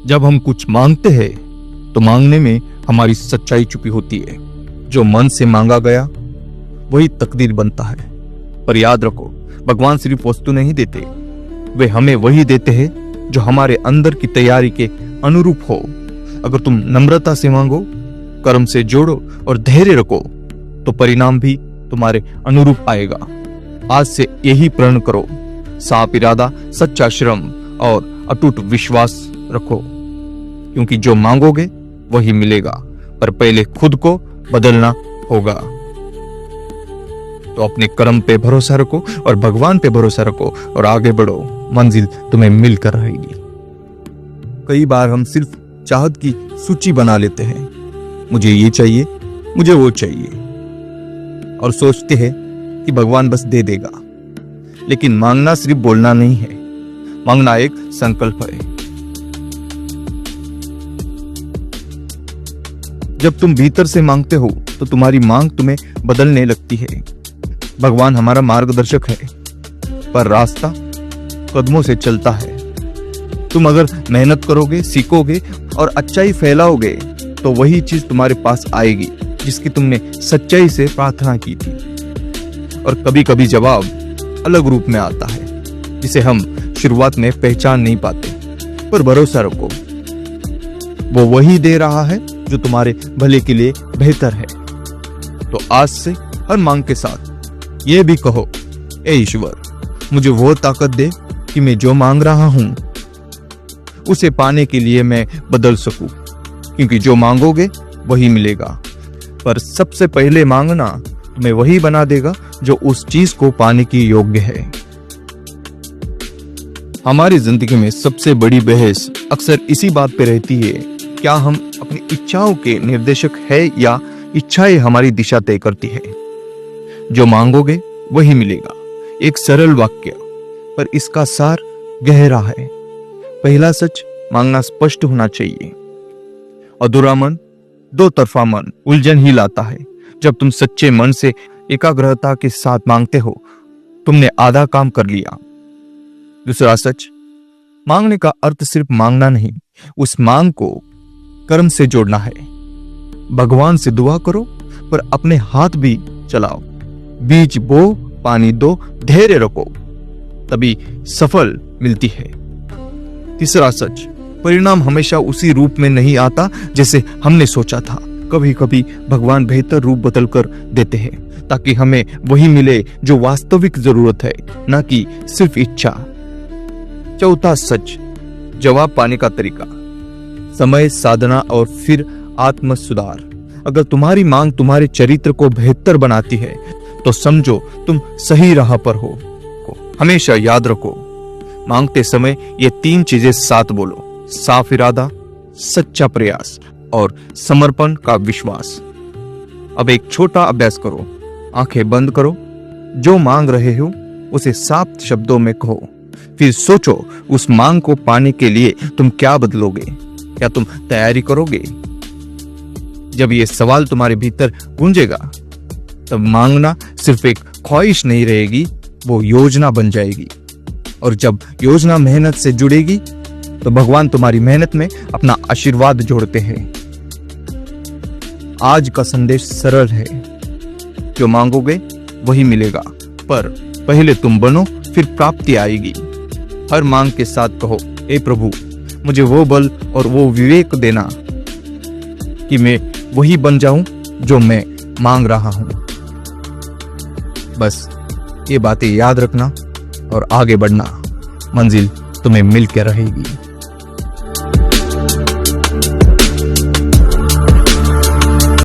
जब हम कुछ मांगते हैं तो मांगने में हमारी सच्चाई छुपी होती है। जो मन से मांगा गया वही तकदीर बनता है। पर याद रखो, भगवान सिर्फ वस्तु नहीं देते, वे हमें वही देते हैं जो हमारे अंदर की तैयारी के अनुरूप हो। अगर तुम नम्रता से मांगो, कर्म से जोड़ो और धैर्य रखो तो परिणाम भी तुम्हारे अनुरूप आएगा। आज से यही प्रण करो, साफ इरादा, सच्चा श्रम और अटूट विश्वास रखो, क्योंकि जो मांगोगे वही मिलेगा। पर पहले खुद को बदलना होगा। तो अपने कर्म पे भरोसा रखो और भगवान पे भरोसा रखो और आगे बढ़ो, मंजिल तुम्हें मिलकर रहेगी। कई बार हम सिर्फ चाहत की सूची बना लेते हैं, मुझे ये चाहिए, मुझे वो चाहिए, और सोचते हैं कि भगवान बस दे देगा। लेकिन मांगना सिर्फ बोलना नहीं है, मांगना एक संकल्प है। जब तुम भीतर से मांगते हो तो तुम्हारी मांग तुम्हें बदलने लगती है। भगवान हमारा मार्गदर्शक है, पर रास्ता कदमों से चलता है। तुम अगर मेहनत करोगे, सीखोगे और अच्छाई फैलाओगे तो वही चीज तुम्हारे पास आएगी जिसकी तुमने सच्चाई से प्रार्थना की थी। और कभी कभी जवाब अलग रूप में आता है, जिसे हम शुरुआत में पहचान नहीं पाते। पर भरोसा रखो, वो वही दे रहा है जो तुम्हारे भले के लिए बेहतर है। तो आज से हर मांग के साथ ये भी कहो, ए ईश्वर, मुझे वो ताकत दे कि मैं जो मांग रहा हूं उसे पाने के लिए मैं बदल सकूं, क्योंकि जो मांगोगे वही मिलेगा। पर सबसे पहले मांगना तुम्हें वही बना देगा जो उस चीज को पाने की योग्य है। हमारी जिंदगी में सबसे बड़ी बहस अक्सर इसी बात पे रहती है, क्या हम अपनी इच्छाओं के निर्देशक है या इच्छाएं हमारी दिशा तय करती है। जो मांगोगे वही मिलेगा, एक सरल वाक्य, पर इसका सार गहरा है। पहला सच, मांगना स्पष्ट होना चाहिए। अधूरा मन, दो तरफा मन उलझन ही लाता है। जब तुम सच्चे मन से एकाग्रता के साथ मांगते हो, तुमने आधा काम कर लिया। दूसरा सच, मांगने का अर्थ सिर्फ मांगना नहीं, उस मांग को कर्म से जोड़ना है। भगवान से दुआ करो पर अपने हाथ भी चलाओ, बीज बो, पानी दो, धैर्य रखो, तभी सफल मिलती है। तीसरा सच, परिणाम हमेशा उसी रूप में नहीं आता जैसे हमने सोचा था। कभी कभी भगवान बेहतर रूप बदल कर देते हैं ताकि हमें वही मिले जो वास्तविक जरूरत है, न कि सिर्फ इच्छा। चौथा सच, जवाब पाने का तरीका, समय, साधना और फिर आत्म सुधार। अगर तुम्हारी मांग तुम्हारे चरित्र को बेहतर बनाती है तो समझो तुम सही राह पर हो। हमेशा याद रखो, मांगते समय ये तीन चीजें साथ बोलो, साफ इरादा, सच्चा प्रयास और समर्पण का विश्वास। अब एक छोटा अभ्यास करो, आंखें बंद करो, जो मांग रहे हो उसे साफ शब्दों में कहो, फिर सोचो उस मांग को पाने के लिए तुम क्या बदलोगे, क्या तुम तैयारी करोगे। जब ये सवाल तुम्हारे भीतर गूंजेगा तब मांगना सिर्फ एक ख्वाहिश नहीं रहेगी, वो योजना बन जाएगी। और जब योजना मेहनत से जुड़ेगी तो भगवान तुम्हारी मेहनत में अपना आशीर्वाद जोड़ते हैं। आज का संदेश सरल है, जो मांगोगे वही मिलेगा, पर पहले तुम बनो, फिर प्राप्ति आएगी। हर मांग के साथ कहो, हे प्रभु, मुझे वो बल और वो विवेक देना कि मैं वही बन जाऊं जो मैं मांग रहा हूं। बस ये बातें याद रखना और आगे बढ़ना, मंजिल तुम्हें मिलकर रहेगी।